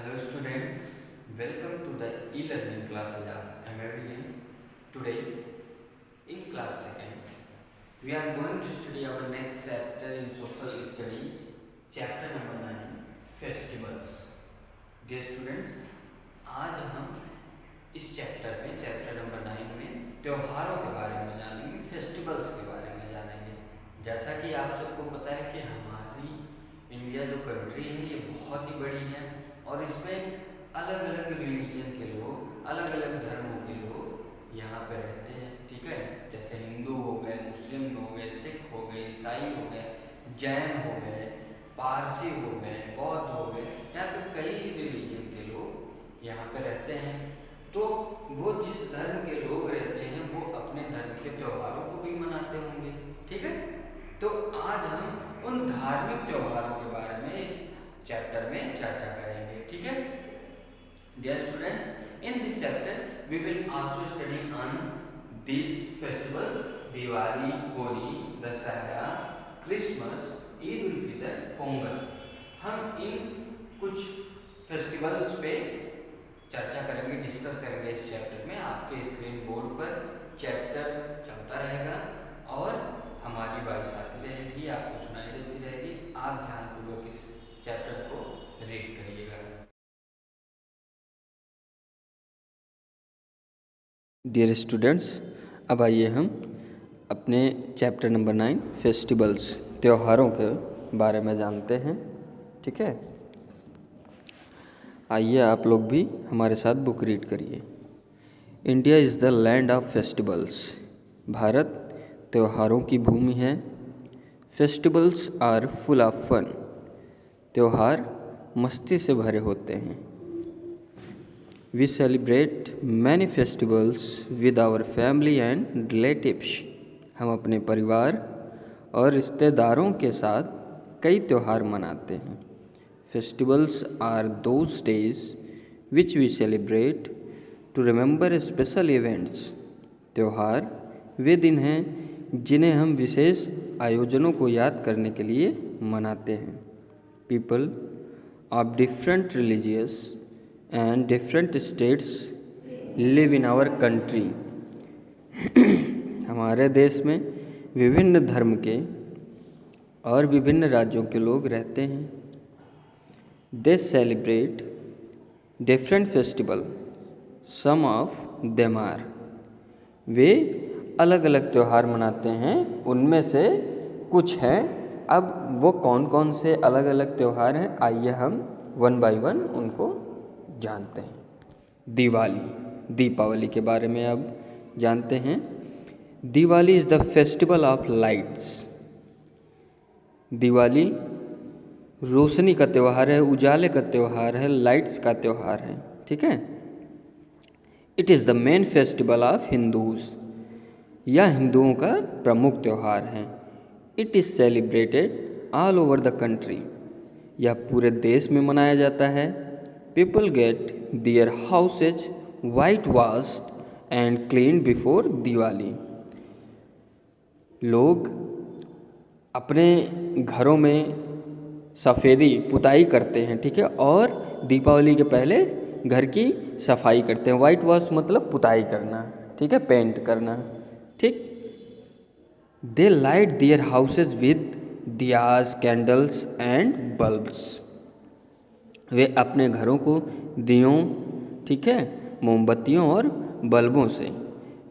Hello students, welcome to the e-learning classes of MAVN. Today in class 2nd, we are going to study our next chapter in social studies, chapter number 9, festivals. Dear students, आज हम इस chapter में chapter number 9 में त्योहारों के बारे में जानेंगे, फेस्टिवल्स के बारे में जानेंगे। जैसा कि आप सबको पता है कि हमारी इंडिया जो कंट्री है ये बहुत ही बड़ी है और इसमें अलग अलग रिलीजन के लोग, अलग अलग धर्मों के लोग यहाँ पे रहते हैं। ठीक है, जैसे हिंदू हो गए, मुस्लिम हो गए, सिख हो गए, ईसाई हो गए, जैन हो गए, पारसी हो गए, बौद्ध हो गए। यहाँ पे कई रिलीजन के लोग यहाँ पे रहते हैं। तो वो जिस धर्म के लोग रहते हैं वो अपने धर्म के त्योहारों को भी मनाते होंगे। ठीक है, तो आज हम उन धार्मिक त्योहारों के बारे में इस चैप्टर में चर्चा करेंगे। ठीक है dear student, in this chapter we will also study on this festival: Diwali, Holi, Dussehra, Christmas, Eid ul Fitr, Pongal. हम इन कुछ फेस्टिवल्स पे चर्चा करेंगे, डिस्कस करेंगे इस चैप्टर में। आपके स्क्रीन बोर्ड पर चैप्टर चलता रहेगा और हमारी वॉइस आती रहेगी, आपको सुनाई देती रहेगी। आप ध्यानपूर्वक इस चैप्टर को रीड करिएगा। डियर स्टूडेंट्स, अब आइए हम अपने चैप्टर नंबर 9 फेस्टिवल्स त्योहारों के बारे में जानते हैं। ठीक है, आइए आप लोग भी हमारे साथ बुक रीड करिए। India is the land of festivals. भारत त्योहारों की भूमि है। Festivals are full of fun. त्योहार मस्ती से भरे होते हैं। We celebrate many festivals with our family and relatives. हम अपने परिवार और रिश्तेदारों के साथ कई त्यौहार मनाते हैं। Festivals are those days which we celebrate to remember special events. त्यौहार वे दिन हैं जिन्हें हम विशेष आयोजनों को याद करने के लिए मनाते हैं। People of different religious and different states live in our country. हमारे देश में विभिन्न धर्म के और विभिन्न राज्यों के लोग रहते हैं। They celebrate different festival, some of them are. वे अलग अलग त्यौहार मनाते हैं, उनमें से कुछ हैं। अब वो कौन कौन से अलग अलग त्यौहार हैं, आइए हम वन बाय वन उनको जानते हैं। दिवाली, दीपावली के बारे में अब जानते हैं। Diwali is the festival of lights. Diwali रोशनी का त्यौहार है, उजाले का त्यौहार है, लाइट्स का त्यौहार है। ठीक है, it is the main festival of Hindus. यह हिंदुओं का प्रमुख त्यौहार है। It is celebrated all over the country. यह पूरे देश में मनाया जाता है। People get their houses white washed and clean before Diwali. लोग अपने घरों में सफ़ेदी पुताई करते हैं। ठीक है, और दीपावली के पहले घर की सफाई करते हैं। वाइट वॉश मतलब पुताई करना। ठीक है, पेंट करना। ठीक, they light their houses with diyas, candles and bulbs. वे अपने घरों को दियों, ठीक है, मोमबत्तियों और बल्बों से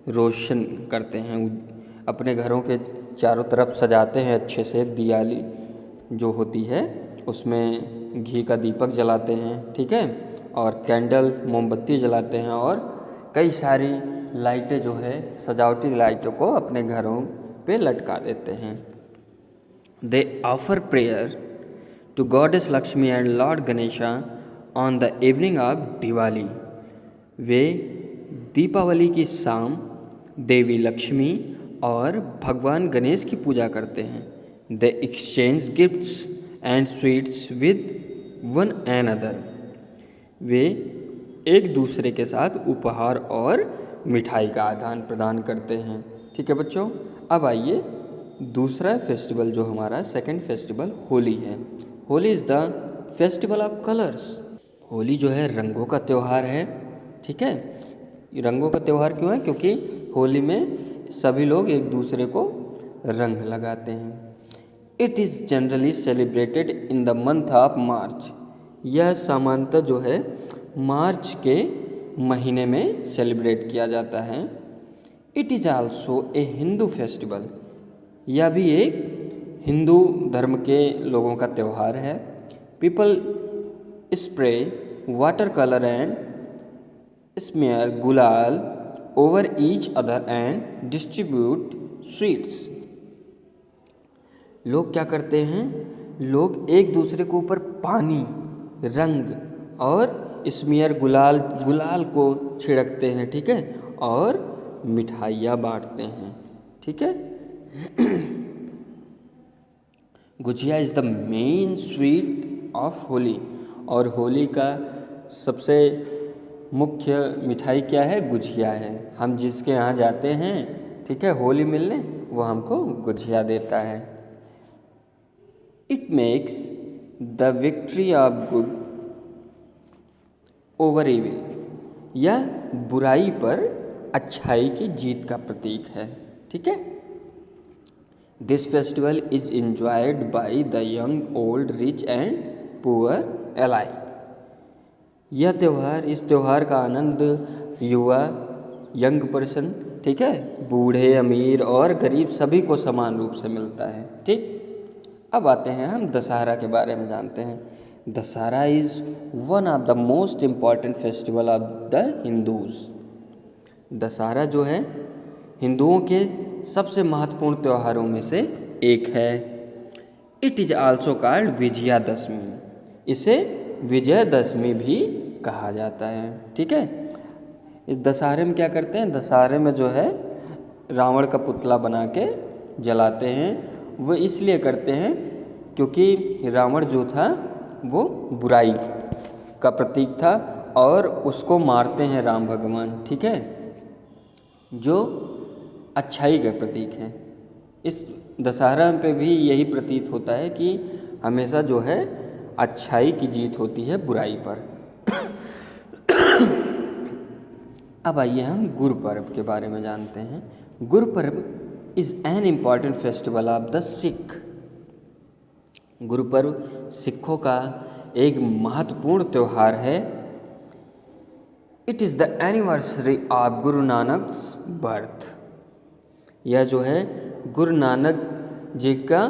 रोशन करते हैं। अपने घरों के चारों तरफ सजाते हैं अच्छे से। दिवाली जो होती है उसमें घी का दीपक जलाते हैं। ठीक है, और कैंडल, मोमबत्ती जलाते हैं और कई सारी लाइटें जो है, सजावटी लाइटों को अपने घरों पे लटका देते हैं। They offer prayer to goddess Lakshmi and Lord Ganesha on the evening of Diwali. वे दीपावली की शाम देवी लक्ष्मी और भगवान गणेश की पूजा करते हैं। They exchange gifts and sweets with one another. वे एक दूसरे के साथ उपहार और मिठाई का आदान प्रदान करते हैं। ठीक है बच्चों, अब आइए दूसरा फेस्टिवल जो हमारा सेकंड फेस्टिवल होली है। Holi is the festival of colours. Holi जो है रंगों का त्यौहार है, ठीक है। ये रंगों का त्यौहार क्यों है? क्योंकि होली में सभी लोग एक दूसरे को रंग लगाते हैं। It is generally celebrated in the month of March. यह सामान्यतः जो है मार्च के महीने में सेलिब्रेट किया जाता है। It is also a Hindu festival. यह भी एक हिंदू धर्म के लोगों का त्यौहार है। People spray water colour and smear gulal over each other and distribute sweets. लोग क्या करते हैं? लोग एक दूसरे के ऊपर पानी, रंग और स्मेयर गुलाल को छिड़कते हैं, ठीक है, और मिठाइयाँ बांटते हैं, ठीक है। Gujiya is the main sweet of Holi. और होली का सबसे मुख्य मिठाई क्या है? गुजिया है। हम जिसके यहाँ जाते हैं, ठीक है, होली मिलने, वो हमको गुजिया देता है। It makes the victory of good over evil. यह बुराई पर अच्छाई की जीत का प्रतीक है, ठीक है। This festival is enjoyed by the young, old, rich and poor alike। यह त्यौहार, इस त्यौहार का आनंद युवा, यंग पर्सन, ठीक है, बूढ़े, अमीर और गरीब सभी को समान रूप से मिलता है, ठीक। अब आते हैं हम दशहरा के बारे में जानते हैं। Dussehra is one of the most important festival of the Hindus. Dussehra जो है हिंदुओं के सबसे महत्वपूर्ण त्योहारों में से एक है। It is also called Vijayadashami. इसे विजयदशमी भी कहा जाता है, ठीक है। इस दशहरे में क्या करते हैं? दशहरे में जो है रावण का पुतला बना के जलाते हैं। वो इसलिए करते हैं क्योंकि रावण जो था वो बुराई का प्रतीक था और उसको मारते हैं राम भगवान, ठीक है, जो अच्छाई का प्रतीक है। इस दशहरा पे भी यही प्रतीत होता है कि हमेशा जो है अच्छाई की जीत होती है बुराई पर। अब आइए हम गुरुपर्व के बारे में जानते हैं। Gurpurab is an important festival of the Sikh. Gurpurab सिखों का एक महत्वपूर्ण त्यौहार है। It is the anniversary of Guru नानक्स birth. यह जो है गुरु नानक जी का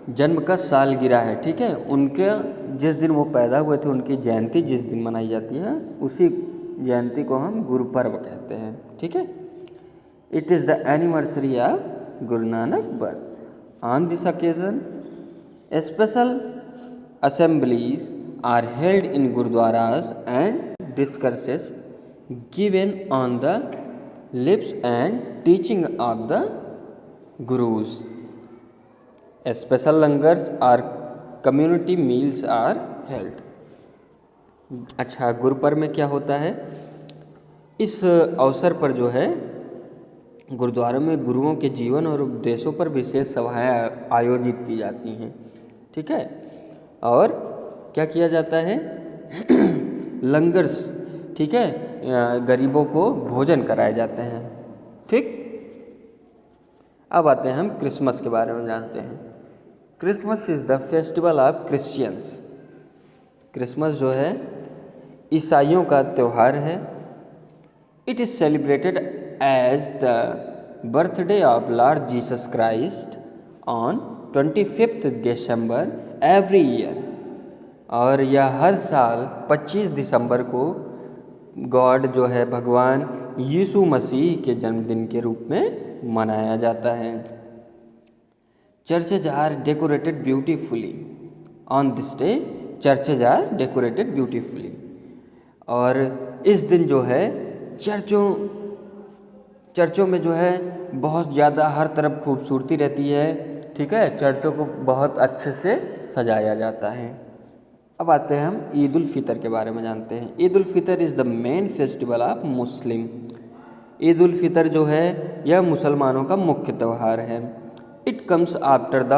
जन्म का सालगिरह है, ठीक है। उनके जिस दिन वो पैदा हुए थे, उनकी जयंती जिस दिन मनाई जाती है, उसी जयंती को हम गुरुपर्व कहते हैं, ठीक है। It is the anniversary of Guru Nanak birth. On this occasion special assemblies are held in gurudwaras and discourses given on the lips and teaching of the gurus. Special langars or community meals are held. अच्छा, गुरुपर्व में क्या होता है? इस अवसर पर जो है गुरुद्वारों में गुरुओं के जीवन और उपदेशों पर विशेष सभाएं आयोजित की जाती हैं, ठीक है। और क्या किया जाता है? लंगर्स, ठीक है, गरीबों को भोजन कराए जाते हैं, ठीक। अब आते हैं हम क्रिसमस के बारे में जानते हैं। Christmas is the festival of Christians. Christmas जो है ईसाइयों का त्यौहार है। It is celebrated as the birthday of Lord Jesus Christ on 25 December every year. और यह हर साल 25 दिसंबर को गॉड जो है भगवान यीशु मसीह के जन्मदिन के रूप में मनाया जाता है। Churches are decorated beautifully on this day. Churches are decorated beautifully. और इस दिन जो है चर्चों में जो है बहुत ज़्यादा हर तरफ खूबसूरती रहती है, ठीक है। चर्चों को बहुत अच्छे से सजाया जाता है। अब आते हैं हम ईद उल फितर के बारे में जानते हैं। Eid ul Fitr is the main festival of Muslim. Eid ul Fitr जो है यह मुसलमानों का मुख्य त्यौहार है। It comes after the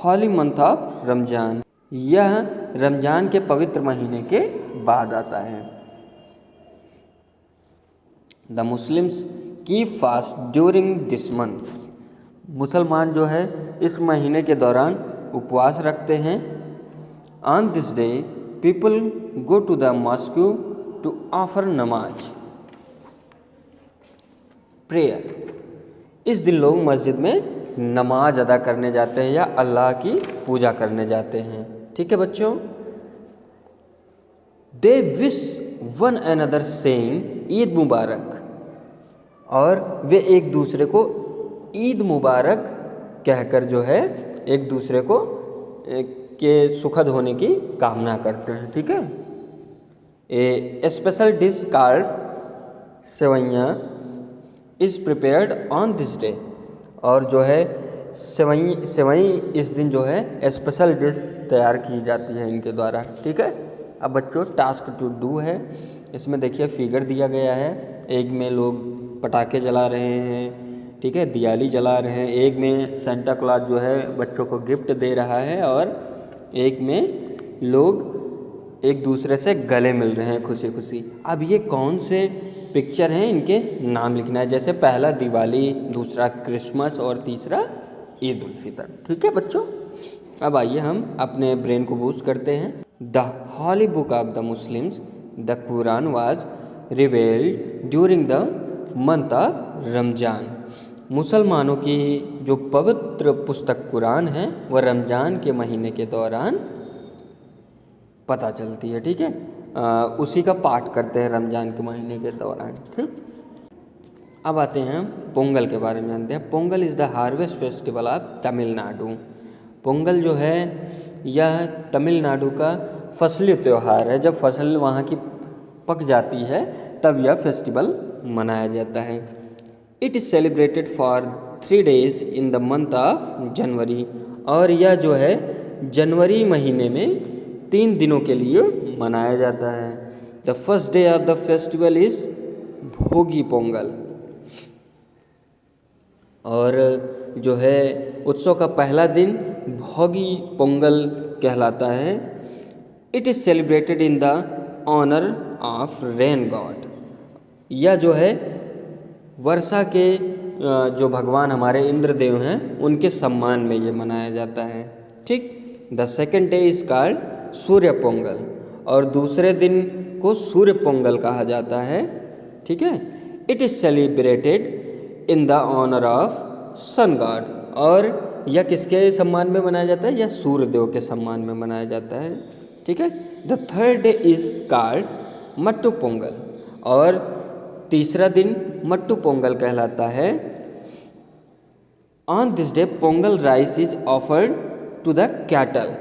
holy month of Ramzan. यह रमज़ान के पवित्र महीने के बाद आता है। The Muslims keep fast during this month. मुसलमान जो है इस महीने के दौरान उपवास रखते हैं। On this day people go to the mosque to offer namaz prayer. इस दिन लोग मस्जिद में नमाज अदा करने जाते हैं या अल्लाह की पूजा करने जाते हैं। ठीक है बच्चों। They wish one another saying Eid Mubarak, और वे एक दूसरे को ईद मुबारक कहकर जो है एक दूसरे को के सुखद होने की कामना करते हैं। ठीक है। A special dish called sevaiyan is prepared on this day, और जो है सेवई इस दिन जो है स्पेशल डिश तैयार की जाती है इनके द्वारा। ठीक है। अब बच्चों टास्क टू डू है, इसमें देखिए फिगर दिया गया है। एक में लोग पटाखे जला रहे हैं, ठीक है, दिवाली जला रहे हैं। एक में सेंटा क्लॉज जो है बच्चों को गिफ्ट दे रहा है, और एक में लोग एक दूसरे से गले मिल रहे हैं खुशी खुशी। अब ये कौन से पिक्चर हैं, इनके नाम लिखना है। जैसे पहला दिवाली, दूसरा क्रिसमस और तीसरा ईद उल फितर। ठीक है बच्चों। अब आइए हम अपने ब्रेन को बूस्ट करते हैं। The holy book of the Muslims the Quran was revealed during the month of Ramzan. मुसलमानों की जो पवित्र पुस्तक कुरान है वह रमजान के महीने के दौरान पता चलती है। ठीक है। उसी का पाठ करते हैं रमजान के महीने के दौरान। ठीक। अब आते हैं पोंगल के बारे में जानते हैं। Pongal is the harvest festival of Tamil Nadu. Pongal जो है यह तमिलनाडु का फसली त्यौहार है। जब फसल वहाँ की पक जाती है तब यह फेस्टिवल मनाया जाता है। It is celebrated for 3 days in the month of January, और यह जो है जनवरी महीने में 3 दिनों के लिए मनाया जाता है। The first day of the festival is भोगी पोंगल, और जो है उत्सव का पहला दिन भोगी पोंगल कहलाता है। It is celebrated in the honour of rain god. यह जो है वर्षा के जो भगवान हमारे इंद्रदेव हैं उनके सम्मान में ये मनाया जाता है। ठीक। The second day is called Surya Pongal, और दूसरे दिन को सूर्य पोंगल कहा जाता है। ठीक है। It is celebrated in the honour of sun god, और यह किसके सम्मान में मनाया जाता है? यह सूर्य देव के सम्मान में मनाया जाता है। ठीक है। The third day is called Mattu Pongal, और तीसरा दिन मट्टू पोंगल कहलाता है। On this day Pongal rice is offered to the cattle.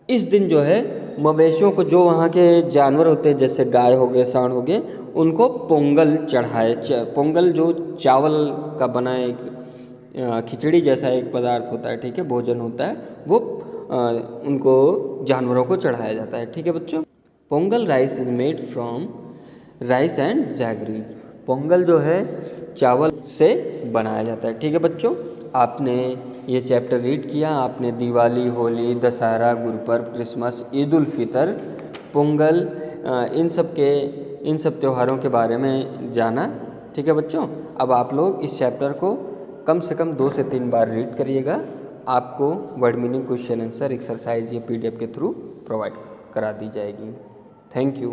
इस दिन जो है मवेशियों को, जो वहाँ के जानवर होते हैं जैसे गाय हो गए, सांड हो गए, उनको पोंगल चढ़ाए। पोंगल जो चावल का बना एक खिचड़ी जैसा एक पदार्थ होता है, ठीक है, भोजन होता है, वो उनको जानवरों को चढ़ाया जाता है। ठीक है बच्चों। Pongal rice is made from rice and jaggery. Pongal जो है चावल से बनाया जाता है। ठीक है बच्चों। आपने ये चैप्टर रीड किया, आपने दिवाली, होली, दशहरा, गुरुपर्व, क्रिसमस, ईद उल फितर, पोंगल, इन सब त्योहारों के बारे में जाना। ठीक है बच्चों। अब आप लोग इस चैप्टर को कम से कम 2 से 3 बार रीड करिएगा। आपको word meaning, question answer, exercise ये PDF के थ्रू प्रोवाइड करा दी जाएगी। Thank you.